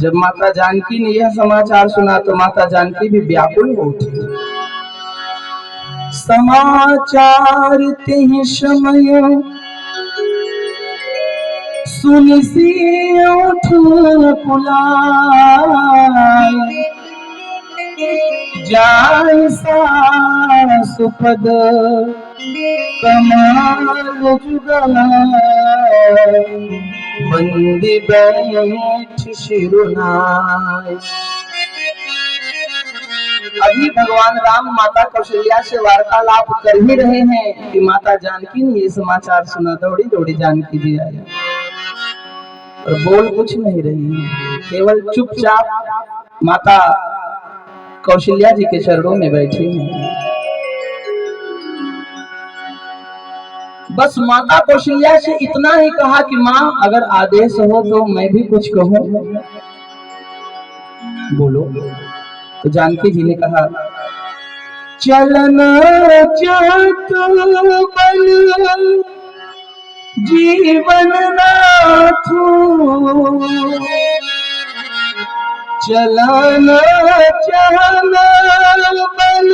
जब माता जानकी ने यह समाचार सुना तो माता जानकी भी व्याकुल हो उठी। समाचार ते समय सुनि सी उठन कुलाय, जाय सासुपद कमाल जुगाय, बंदी बैठ शिरुनाय। अभी भगवान राम माता कौशल्या से वार्तालाप कर ही रहे हैं कि माता जानकी ने ये समाचार सुना। दौड़ी दौड़ी जानकी जी आई और बोल कुछ नहीं रही है, केवल चुपचाप माता कौशल्या जी के चरणों में बैठी हैं। बस माता कौशल्या से इतना ही कहा कि माँ अगर आदेश हो तो मैं भी कुछ कहूं, बोलो। तो जानकी जी ने कहा, चलना चाहता बल जीवन नाथू, चलना चाहना बल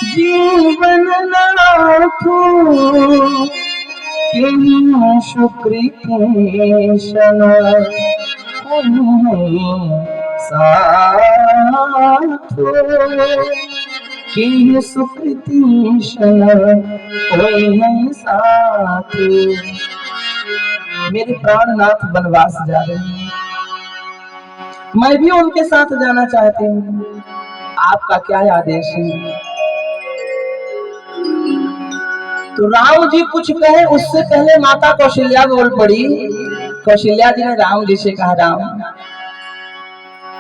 जीवन नाथू, किन्हीं सुकृति शना साथो, कि सुकृति शना कोई नहीं साथ। मेरे प्राणनाथ वनवास जा रहे हैं, मैं भी उनके साथ जाना चाहती हूँ, आपका क्या आदेश है? तो राम जी कुछ कहे उससे पहले माता कौशल्या बोल पड़ी। कौशल्या जी ने राम जी से कहा, राम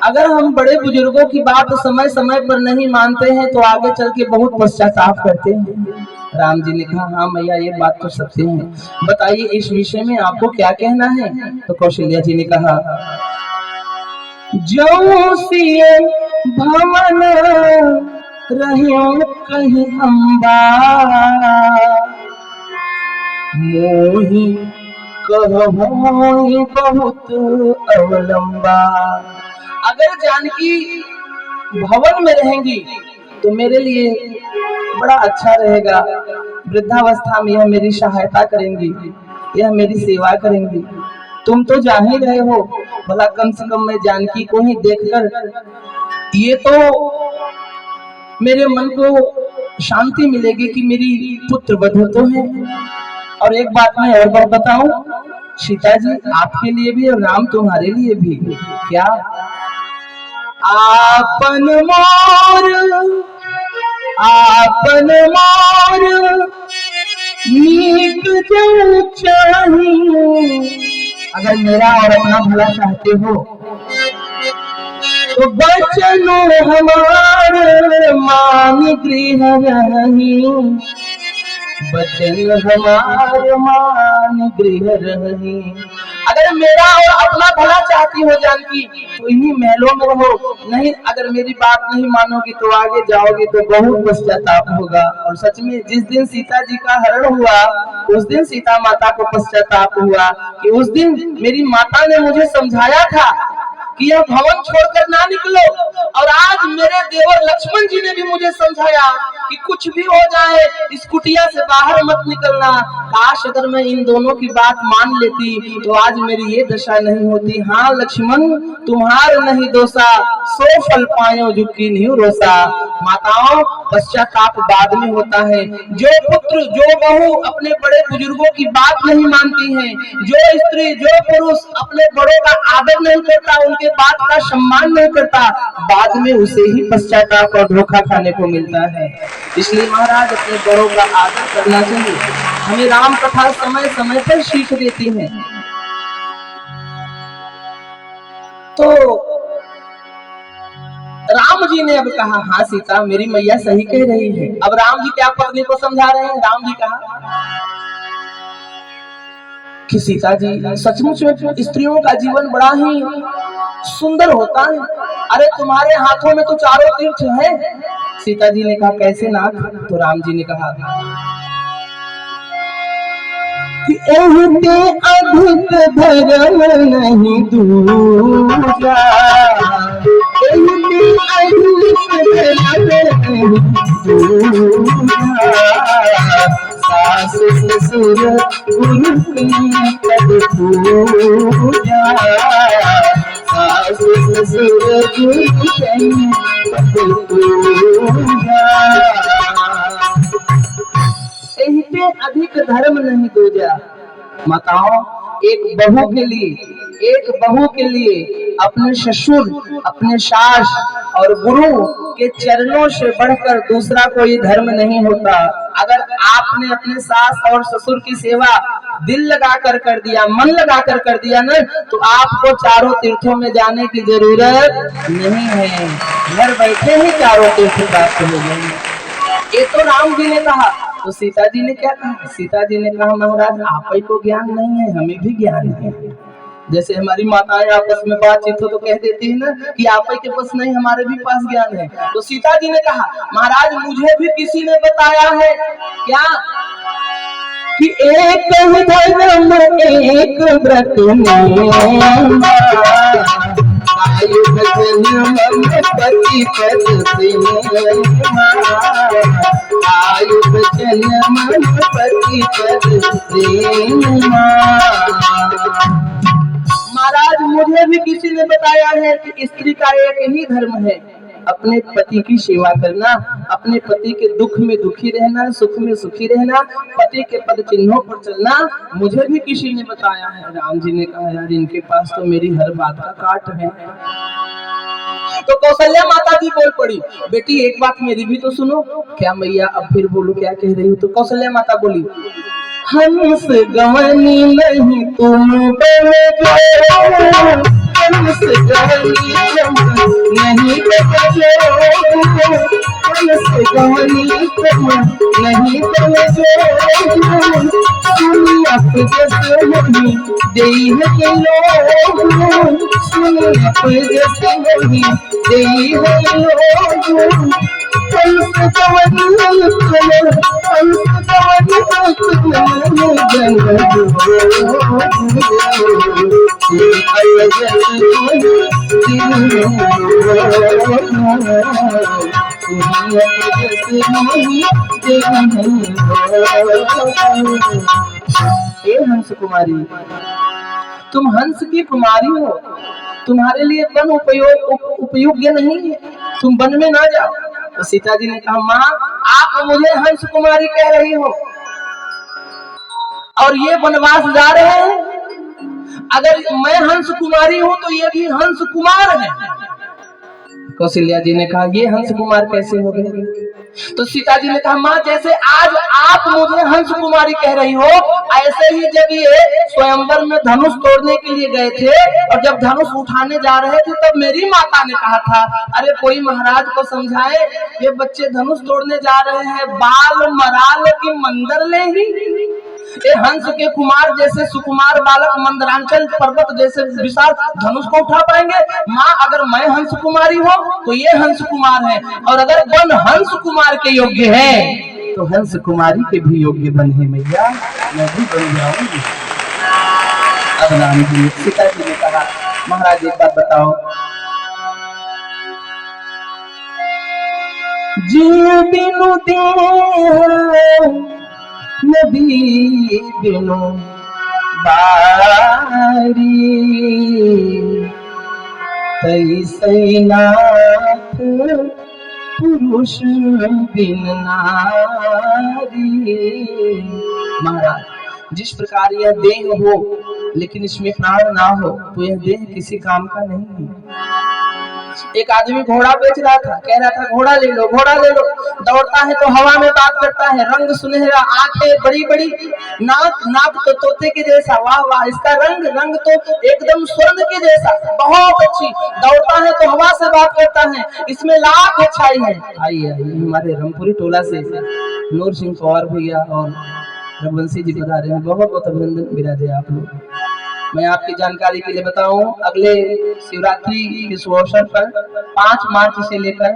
अगर हम बड़े बुजुर्गों की बात समय समय पर नहीं मानते हैं तो आगे चल के बहुत पश्चाताप करते हैं। राम जी ने कहा, हाँ मैया ये बात तो सत्य है, बताइए इस विषय में आपको क्या कहना है? तो कौशल्या जी ने कहा, जो सिए भवन रहियो कहीं अम्बा, मोहि कहूँ बहुत अवलंबा। अगर जानकी भवन में रहेंगी तो मेरे लिए बड़ा अच्छा रहेगा, वृद्धावस्था में यह मेरी सहायता करेंगी, यह मेरी सेवा करेंगी। तुम तो जा ही रहे हो, भला कम से कम मैं जानकी को ही देखकर ये तो मेरे मन को शांति मिलेगी कि मेरी पुत्र वधू तो है। और एक बात मैं और बात बताऊं, सीता जी आपके लिए भी और राम तुम्हारे लिए भी। क्या? आपन मोर नीक जो चाहिए, अगर मेरा और अपना भला चाहते हो तो बचन हमार मान गृह रही, बचन हमार मान गृह रही। अगर मेरा और अपना भला चाहती हो जानकी तो इन्हीं महलों में रहो, नहीं अगर मेरी बात नहीं मानोगी तो आगे जाओगे तो बहुत पश्चाताप होगा। और सच में जिस दिन सीता जी का हरण हुआ उस दिन सीता माता को पश्चाताप हुआ कि उस दिन मेरी माता ने मुझे समझाया था कि यह भवन छोड़कर ना निकलो, और आज मेरे देवर लक्ष्मण जी ने भी मुझे समझाया कि कुछ भी हो जाए इस कुटिया से बाहर मत निकलना। काश अगर मैं इन दोनों की बात मान लेती तो आज मेरी ये दशा नहीं होती। हाँ लक्ष्मण तुम्हार नहीं दोषा, सो फल पायो झुकी नहीं रोसा। माताओं पश्चाताप बाद में होता है। जो पुत्र जो बहू अपने बड़े बुजुर्गों की बात नहीं मानती है, जो स्त्री जो पुरुष अपने बड़ों का आदर नहीं करता, उनके बात का सम्मान नहीं करता, बाद में उसे ही पश्चाताप और धोखा खाने को मिलता है। इसलिए महाराज अपने बड़ों का आदर करना चाहिए। हमें राम कथा समय समय पर सीख देती है। तो राम जी ने अब कहा, हाँ सीता मेरी मैया सही कह रही है। अब राम जी क्या पत्नी को समझा रहे हैं? राम जी कहा कि सीता जी सचमुच स्त्रियों का जीवन बड़ा ही सुंदर होता है। अरे तुम्हारे हाथों में तो चारों तीर्थ है। सीता जी ने कहा कैसे नाथ? तो राम जी ने कहा कि एहते अधिक धर्म नहीं दूजा, एहते अधिक धर्म नहीं दूजा, सास ससुर गुरु की पद पूजा, सास ससुर गुरु की पद पूजा, इनसे अधिक धर्म नहीं दूजा। माताओं, एक बहू के लिए अपने ससुर, अपने सास और गुरु के चरणों से बढ़कर दूसरा कोई धर्म नहीं होता। अगर आपने अपने सास और ससुर की सेवा दिल लगाकर कर दिया, मन लगाकर कर दिया ना, तो आपको चारों तीर्थों में जाने की जरूरत नहीं है, घर बैठे ही चारों तीर्थ प्राप्त हो जाएंगे। ये तो राम जी ने कहा। तो सीता जी ने क्या कहा? सीता जी ने कहा, महाराज आप ही को ज्ञान नहीं है, हमें भी ज्ञान है। जैसे हमारी माताएं आपस में बातचीत हो तो कह देती है ना कि आप ही के पास नहीं, हमारे भी पास ज्ञान है। तो सीता जी ने कहा, महाराज मुझे भी किसी ने बताया है क्या कि एक धर्म एक व्रत पति पद महाराज मुझे भी किसी ने बताया है कि स्त्री का एक ही धर्म है, अपने पति की सेवा करना, अपने पति के दुख में दुखी रहना, सुख में सुखी रहना, पति के पद चिन्हों पर चलना। मुझे भी किसी ने बताया है। राम जी ने कहा, यार इनके पास तो मेरी हर बात का काट है। तो कौशल्या माता जी बोल पड़ी, बेटी एक बात मेरी भी तो सुनो। क्या मैया? अब फिर बोलो, क्या कह रही हो? तो कौशल्या माता बोली, हंस गवनी नहीं तुम बन जो, हंस गवनी नहीं बन जो, हंस गवनी तुम नहीं बन जो, सुनी अप जैसे नहीं देई है के लोग, सुनी अप जैसे नहीं देई है लोग, हंस गवनी तुम, हंस गवनी तुम जन हंस कुमारी, तुम हंस की कुमारी हो, तुम्हारे लिए वन उपयोग्य नहीं है, तुम वन में ना जाओ। तो सीता जी ने कहा, माँ आप मुझे हंस कुमारी कह रही हो और ये वनवास जा रहे हैं, अगर मैं हंस कुमारी हूं तो ये भी हंस कुमार है। कौशल्या जी ने कहा, ये हंस कुमार कैसे हो गए? तो सीता जी ने कहा, माँ जैसे आज आप मुझे हंस कुमारी कह रही हो, ऐसे ही जब ये स्वयंवर में धनुष तोड़ने के लिए गए थे और जब धनुष उठाने जा रहे थे तब मेरी माता ने कहा था, अरे कोई महाराज को समझाए, ये बच्चे धनुष तोड़ने जा रहे हैं, बाल मराल की मंदर ले ही। ये हंस के कुमार जैसे सुकुमार बालक मंदरांचल पर्वत जैसे विशाल धनुष को उठा पाएंगे? माँ अगर मैं हंस कुमारी हूँ तो ये हंस कुमार है, और अगर वन हंस कुमार के योग्य है तो हंस कुमारी के भी योग्य बन है मैया, मैं भी बन जाऊंगी। अब राम जी सीता जी ने कहा, महाराज एक बात बताओ, जी बिनु दे नदी बिनु बारी, तैसे नाथ पुरुष बिन नारी। महाराज जिस प्रकार यह देह हो लेकिन इसमें प्राण ना हो तो यह देह किसी काम का नहीं है। एक आदमी घोड़ा बेच रहा था, कह रहा था घोड़ा ले लो, घोड़ा ले लो। दौड़ता है तो हवा में बात करता है, रंग सुनहरा, आंखें बड़ी बड़ी, नाक तो तोते के जैसा, वाह वाह, इसका रंग तो एकदम स्वर्ण के जैसा, बहुत अच्छी। दौड़ता है तो हवा से बात करता है, इसमें लाख अच्छाई है। आइए हमारे रामपुरी टोला से नूर सिंह पवार भैया और रघुवंशी जी बता रहे हैं, बहुत बहुत अभिनंदन विराजे आप लोग। मैं आपकी जानकारी के लिए बताऊं, अगले शिवरात्रि के शुभ अवसर पर 5 मार्च से लेकर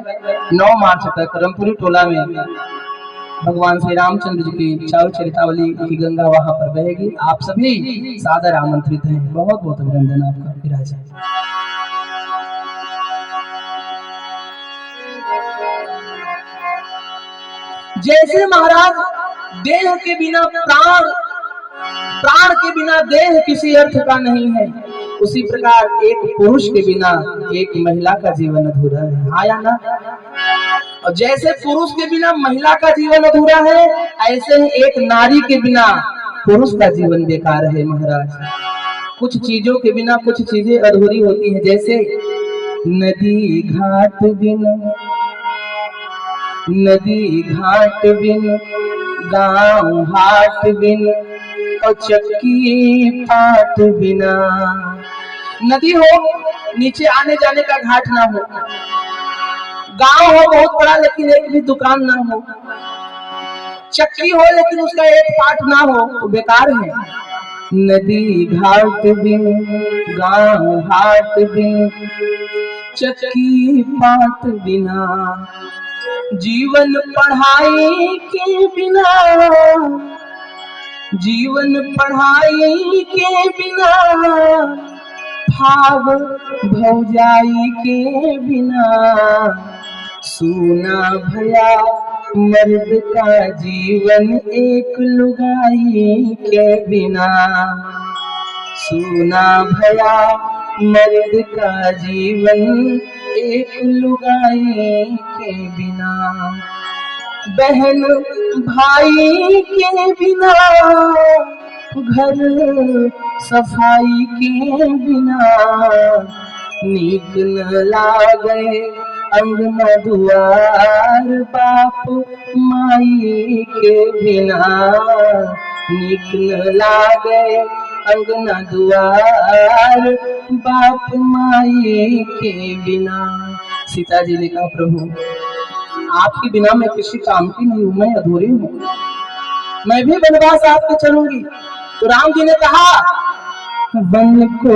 9 मार्च तक रामपुरी टोला में भगवान श्री रामचंद्र जी की चाव चरितावली की गंगा वहां पर बहेगी। आप सभी सादर आमंत्रित हैं। बहुत बहुत अभिनंदन आपका। विराज जैसे महाराज देह के बिना प्राण, प्राण के बिना देह किसी अर्थ का नहीं है, उसी प्रकार एक पुरुष के बिना एक महिला का जीवन अधूरा है। हाँ या ना? और जैसे पुरुष के बिना महिला का जीवन अधूरा है, ऐसे ही एक नारी के बिना पुरुष का जीवन बेकार है महाराज। कुछ चीजों के बिना कुछ चीजें अधूरी होती हैं। जैसे नदी घाट बिन, नदी घाट बिन, गांव हाट बिन, और चक्की पाट बिना। नदी हो, नीचे आने जाने का घाट ना हो, गांव हो बहुत बड़ा लेकिन एक भी दुकान ना हो, चक्की हो लेकिन उसका एक पाट ना हो, तो बेकार है। नदी घाट बिन, गांव हाट बिन, चक्की पाट बिना, जीवन पढ़ाई के बिना, जीवन पढ़ाई के बिना, भाव भौजाई के बिना, सूना भया मर्द का जीवन एक लुगाई के बिना, सूना भया मर्द का जीवन एक लुगाई के बिना, बहन भाई के बिना, घर सफाई के बिना, नीक न लागे अंगना दुआर बाप माई के बिना, नीक न लागे अंगना दुआर बाप माई के बिना। सीता जी ने कहा प्रभु आपके बिना मैं किसी काम की नहीं हूं, मैं अधूरी हूं, मैं भी वनवास आपके चलूंगी। तो राम जी ने कहा वन को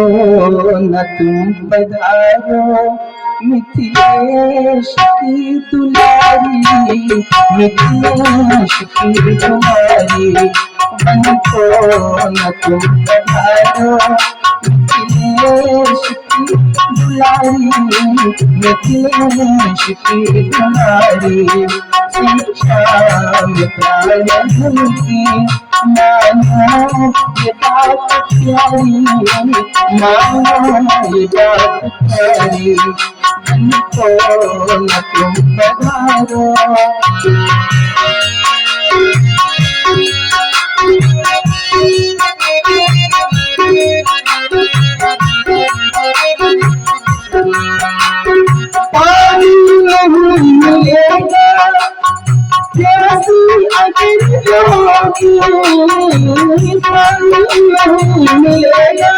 न तुम पधारो मिथिलेश की दुलारी, मिथिलेश की तुम्हारी, वन को न तुम पधारो मिथिलेश की दुलारी, मिथिलेश की तुम्हारी, श्याम प्राण की मानो ये बात प्यारी, मानो ये बात प्यारी, मन को न तुम पधारो। पानी नहीं मिलेगा प्यासी अगर होगी, पानी नहीं मिलेगा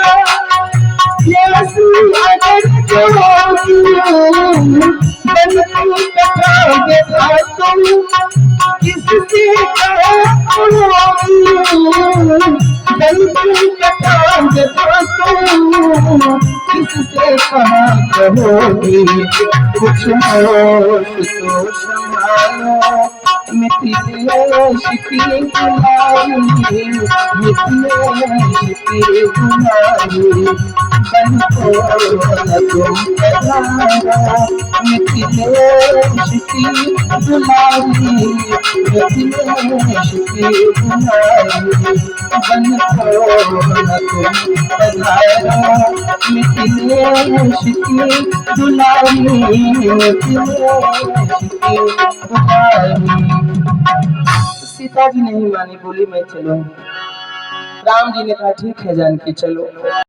प्यासी अगर होगी, बनती कथाएं तुम किससे कहोगी, बनती कथाएं तुम किससे कहोगी, कुछ होश तो संभालो मिथिलेश की दुलारी, मिथिलेश की दुलारी, बन को न तुम पधारो मिथिलेश की दुलारी, मिथिलेश की दुलारी, बन को न तुम पधारो मिथिलेश की दुलारी, मिथिलेश की दुलारी। सीता जी नहीं मानी, बोली मैं चलूं। राम जी ने कहा ठीक है जानकी चलो।